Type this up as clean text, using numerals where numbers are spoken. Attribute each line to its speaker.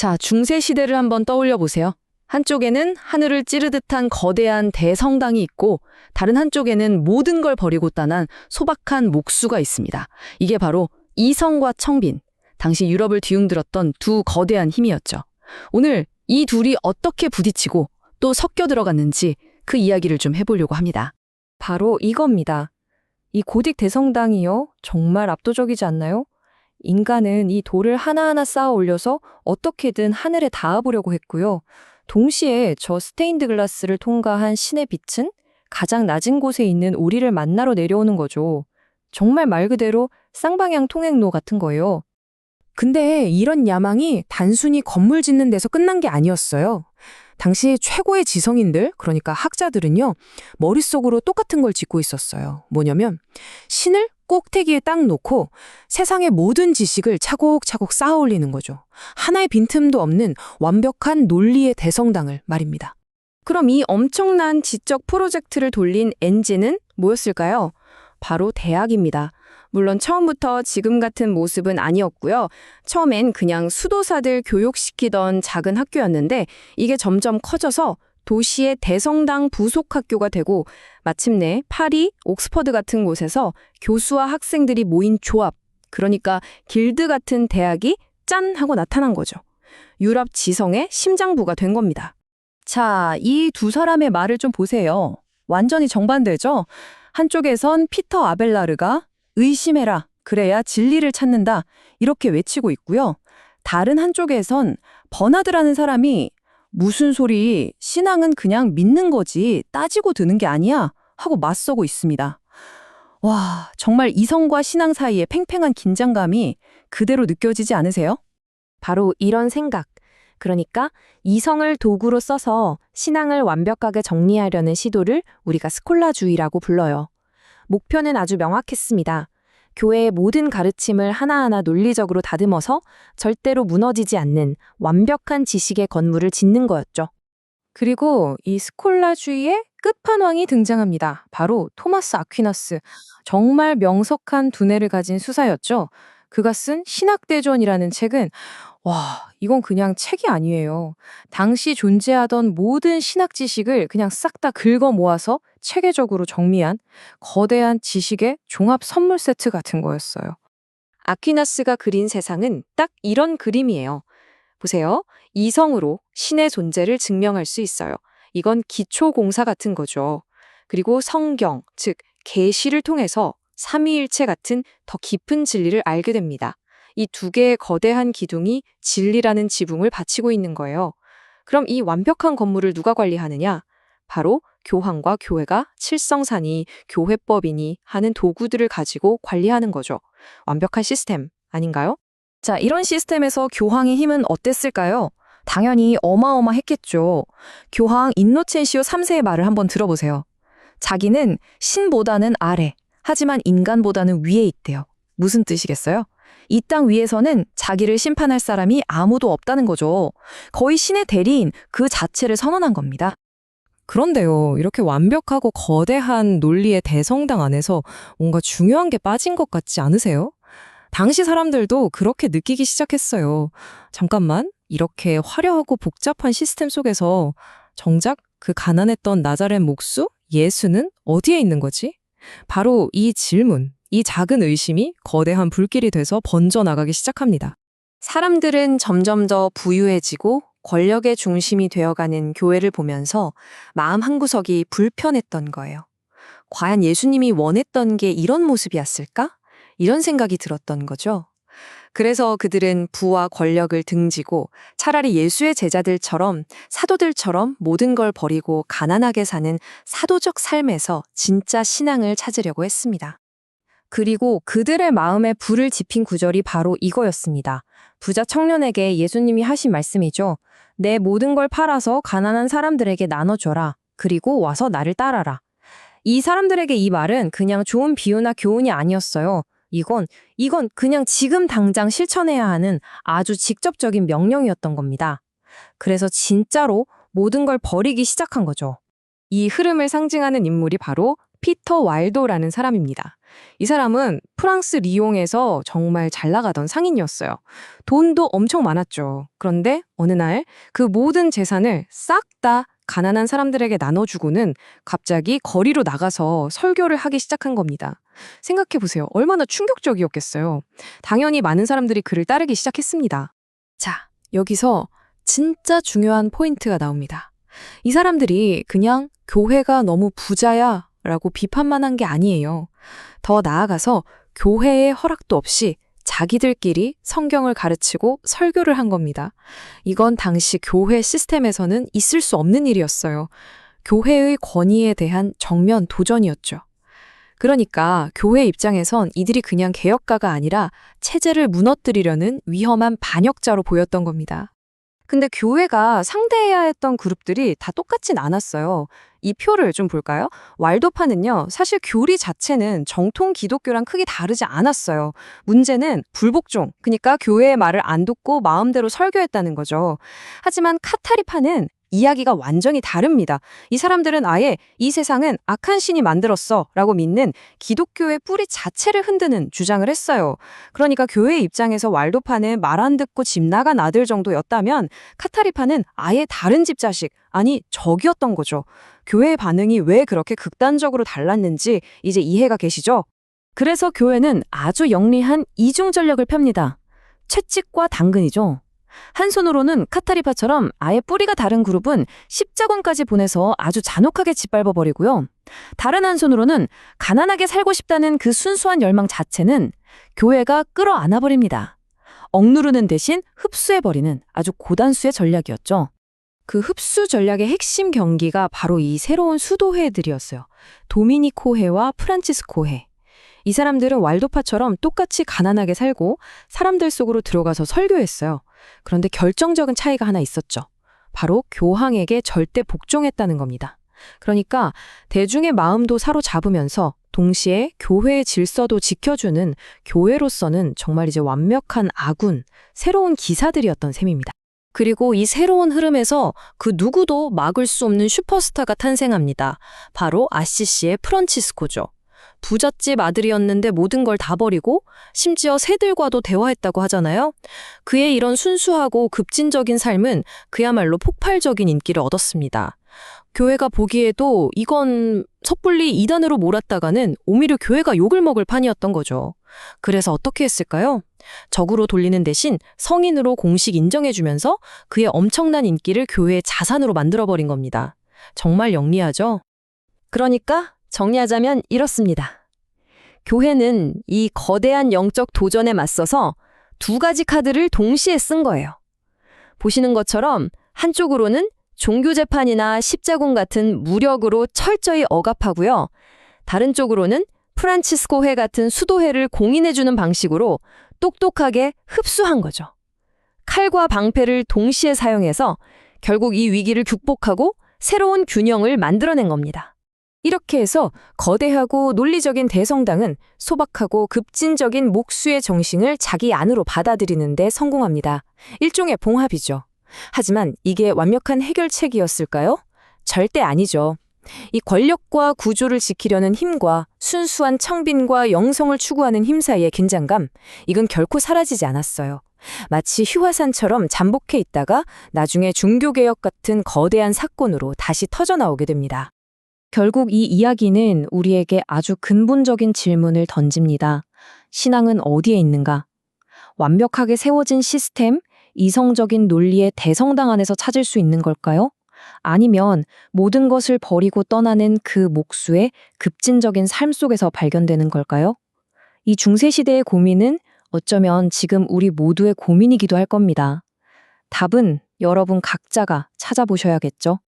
Speaker 1: 자, 중세 시대를 한번 떠올려 보세요. 한쪽에는 하늘을 찌르듯한 거대한 대성당이 있고 다른 한쪽에는 모든 걸 버리고 떠난 소박한 목수가 있습니다. 이게 바로 이성과 청빈, 당시 유럽을 뒤흔들었던 두 거대한 힘이었죠. 오늘 이 둘이 어떻게 부딪히고 또 섞여 들어갔는지 그 이야기를 좀 해보려고 합니다.
Speaker 2: 바로 이겁니다. 이 고딕 대성당이요. 정말 압도적이지 않나요? 인간은 이 돌을 하나하나 쌓아 올려서 어떻게든 하늘에 닿아보려고 했고요. 동시에 저 스테인드 글라스를 통과한 신의 빛은 가장 낮은 곳에 있는 우리를 만나러 내려오는 거죠. 정말 말 그대로 쌍방향 통행로 같은 거예요.
Speaker 3: 근데 이런 야망이 단순히 건물 짓는 데서 끝난 게 아니었어요. 당시 최고의 지성인들, 그러니까 학자들은요, 머릿속으로 똑같은 걸 짓고 있었어요. 뭐냐면 신을 꼭대기에 딱 놓고 세상의 모든 지식을 차곡차곡 쌓아 올리는 거죠. 하나의 빈틈도 없는 완벽한 논리의 대성당을 말입니다.
Speaker 1: 그럼 이 엄청난 지적 프로젝트를 돌린 엔진은 뭐였을까요? 바로 대학입니다. 물론 처음부터 지금 같은 모습은 아니었고요. 처음엔 그냥 수도사들 교육시키던 작은 학교였는데 이게 점점 커져서 도시의 대성당 부속 학교가 되고 마침내 파리, 옥스퍼드 같은 곳에서 교수와 학생들이 모인 조합, 그러니까 길드 같은 대학이 짠 하고 나타난 거죠. 유럽 지성의 심장부가 된 겁니다.
Speaker 2: 자, 이 두 사람의 말을 좀 보세요. 완전히 정반대죠? 한쪽에선 피터 아벨라르가 의심해라, 그래야 진리를 찾는다, 이렇게 외치고 있고요. 다른 한쪽에선 버나드라는 사람이 무슨 소리, 신앙은 그냥 믿는 거지 따지고 드는 게 아니야 하고 맞서고 있습니다. 와, 정말 이성과 신앙 사이의 팽팽한 긴장감이 그대로 느껴지지 않으세요?
Speaker 4: 바로 이런 생각. 그러니까 이성을 도구로 써서 신앙을 완벽하게 정리하려는 시도를 우리가 스콜라주의라고 불러요. 목표는 아주 명확했습니다. 교회의 모든 가르침을 하나하나 논리적으로 다듬어서 절대로 무너지지 않는 완벽한 지식의 건물을 짓는 거였죠.
Speaker 2: 그리고 이 스콜라주의의 끝판왕이 등장합니다. 바로 토마스 아퀴나스. 정말 명석한 두뇌를 가진 수사였죠. 그가 쓴 신학대전이라는 책은 이건 그냥 책이 아니에요. 당시 존재하던 모든 신학 지식을 그냥 싹 다 긁어 모아서 체계적으로 정리한 거대한 지식의 종합 선물 세트 같은 거였어요.
Speaker 4: 아퀴나스가 그린 세상은 딱 이런 그림이에요. 보세요. 이성으로 신의 존재를 증명할 수 있어요. 이건 기초 공사 같은 거죠. 그리고 성경, 즉 계시를 통해서 삼위일체 같은 더 깊은 진리를 알게 됩니다. 이 두 개의 거대한 기둥이 진리라는 지붕을 받치고 있는 거예요. 그럼 이 완벽한 건물을 누가 관리하느냐? 바로 교황과 교회가 칠성산이, 교회법이니 하는 도구들을 가지고 관리하는 거죠. 완벽한 시스템 아닌가요?
Speaker 2: 자, 이런 시스템에서 교황의 힘은 어땠을까요? 당연히 어마어마했겠죠. 교황 인노첸시오 3세의 말을 한번 들어보세요. 자기는 신보다는 아래, 하지만 인간보다는 위에 있대요. 무슨 뜻이겠어요? 이 땅 위에서는 자기를 심판할 사람이 아무도 없다는 거죠. 거의 신의 대리인 그 자체를 선언한 겁니다. 그런데요, 이렇게 완벽하고 거대한 논리의 대성당 안에서 뭔가 중요한 게 빠진 것 같지 않으세요? 당시 사람들도 그렇게 느끼기 시작했어요. 잠깐만, 이렇게 화려하고 복잡한 시스템 속에서 정작 그 가난했던 나자렛 목수, 예수는 어디에 있는 거지? 바로 이 질문, 이 작은 의심이 거대한 불길이 돼서 번져나가기 시작합니다.
Speaker 4: 사람들은 점점 더 부유해지고 권력의 중심이 되어가는 교회를 보면서 마음 한구석이 불편했던 거예요. 과연 예수님이 원했던 게 이런 모습이었을까? 이런 생각이 들었던 거죠. 그래서 그들은 부와 권력을 등지고 차라리 예수의 제자들처럼 사도들처럼 모든 걸 버리고 가난하게 사는 사도적 삶에서 진짜 신앙을 찾으려고 했습니다.
Speaker 2: 그리고 그들의 마음에 불을 지핀 구절이 바로 이거였습니다. 부자 청년에게 예수님이 하신 말씀이죠. 내 모든 걸 팔아서 가난한 사람들에게 나눠줘라. 그리고 와서 나를 따라라. 이 사람들에게 이 말은 그냥 좋은 비유나 교훈이 아니었어요. 이건 그냥 지금 당장 실천해야 하는 아주 직접적인 명령이었던 겁니다. 그래서 진짜로 모든 걸 버리기 시작한 거죠. 이 흐름을 상징하는 인물이 바로
Speaker 4: 피터 와일도라는 사람입니다. 이 사람은 프랑스 리옹에서 정말 잘 나가던 상인이었어요. 돈도 엄청 많았죠. 그런데 어느 날 그 모든 재산을 싹 다 가난한 사람들에게 나눠주고는 갑자기 거리로 나가서 설교를 하기 시작한 겁니다. 생각해 보세요. 얼마나 충격적이었겠어요. 당연히 많은 사람들이 그를 따르기 시작했습니다. 자, 여기서 진짜 중요한 포인트가 나옵니다. 이 사람들이 그냥 교회가 너무 부자야 라고 비판만 한 게 아니에요. 더 나아가서 교회의 허락도 없이 자기들끼리 성경을 가르치고 설교를 한 겁니다. 이건 당시 교회 시스템에서는 있을 수 없는 일이었어요. 교회의 권위에 대한 정면 도전이었죠. 그러니까 교회 입장에선 이들이 그냥 개혁가가 아니라 체제를 무너뜨리려는 위험한 반역자로 보였던 겁니다. 근데 교회가 상대해야 했던 그룹들이 다 똑같진 않았어요. 이 표를 좀 볼까요? 왈도파는요, 사실 교리 자체는 정통 기독교랑 크게 다르지 않았어요. 문제는 불복종, 그러니까 교회의 말을 안 듣고 마음대로 설교했다는 거죠. 하지만 카타리파는 이야기가 완전히 다릅니다. 이 사람들은 아예 이 세상은 악한 신이 만들었어 라고 믿는 기독교의 뿌리 자체를 흔드는 주장을 했어요. 그러니까 교회 입장에서 왈도파는 말 안 듣고 집 나간 아들 정도였다면 카타리파는 아예 다른 집 자식, 아니 적이었던 거죠. 교회의 반응이 왜 그렇게 극단적으로 달랐는지 이제 이해가 되시죠?
Speaker 2: 그래서 교회는 아주 영리한 이중 전략을 펴니다. 채찍과 당근이죠. 한 손으로는 카타리파처럼 아예 뿌리가 다른 그룹은 십자군까지 보내서 아주 잔혹하게 짓밟아버리고요. 다른 한 손으로는 가난하게 살고 싶다는 그 순수한 열망 자체는 교회가 끌어안아버립니다. 억누르는 대신 흡수해버리는 아주 고단수의 전략이었죠. 그 흡수 전략의 핵심 경기가 바로 이 새로운 수도회들이었어요. 도미니코회와 프란치스코회. 이 사람들은 왈도파처럼 똑같이 가난하게 살고 사람들 속으로 들어가서 설교했어요. 그런데 결정적인 차이가 하나 있었죠. 바로 교황에게 절대 복종했다는 겁니다. 그러니까 대중의 마음도 사로잡으면서 동시에 교회의 질서도 지켜주는 교회로서는 정말 이제 완벽한 아군, 새로운 기사들이었던 셈입니다. 그리고 이 새로운 흐름에서 그 누구도 막을 수 없는 슈퍼스타가 탄생합니다. 바로 아시시의 프란치스코죠. 부잣집 아들이었는데 모든 걸 다 버리고 심지어 새들과도 대화했다고 하잖아요. 그의 이런 순수하고 급진적인 삶은 그야말로 폭발적인 인기를 얻었습니다. 교회가 보기에도 이건 섣불리 이단으로 몰았다가는 오히려 교회가 욕을 먹을 판이었던 거죠. 그래서 어떻게 했을까요? 적으로 돌리는 대신 성인으로 공식 인정해주면서 그의 엄청난 인기를 교회의 자산으로 만들어버린 겁니다. 정말 영리하죠? 그러니까 정리하자면 이렇습니다. 교회는 이 거대한 영적 도전에 맞서서 두 가지 카드를 동시에 쓴 거예요. 보시는 것처럼 한쪽으로는 종교재판이나 십자군 같은 무력으로 철저히 억압하고요. 다른 쪽으로는 프란치스코회 같은 수도회를 공인해주는 방식으로 똑똑하게 흡수한 거죠. 칼과 방패를 동시에 사용해서 결국 이 위기를 극복하고 새로운 균형을 만들어낸 겁니다. 이렇게 해서 거대하고 논리적인 대성당은 소박하고 급진적인 목수의 정신을 자기 안으로 받아들이는 데 성공합니다. 일종의 봉합이죠. 하지만 이게 완벽한 해결책이었을까요? 절대 아니죠. 이 권력과 구조를 지키려는 힘과 순수한 청빈과 영성을 추구하는 힘 사이의 긴장감, 이건 결코 사라지지 않았어요. 마치 휴화산처럼 잠복해 있다가 나중에 중교개혁 같은 거대한 사건으로 다시 터져나오게 됩니다. 결국 이 이야기는 우리에게 아주 근본적인 질문을 던집니다. 신앙은 어디에 있는가? 완벽하게 세워진 시스템, 이성적인 논리의 대성당 안에서 찾을 수 있는 걸까요? 아니면 모든 것을 버리고 떠나는 그 목수의 급진적인 삶 속에서 발견되는 걸까요? 이 중세시대의 고민은 어쩌면 지금 우리 모두의 고민이기도 할 겁니다. 답은 여러분 각자가 찾아보셔야겠죠?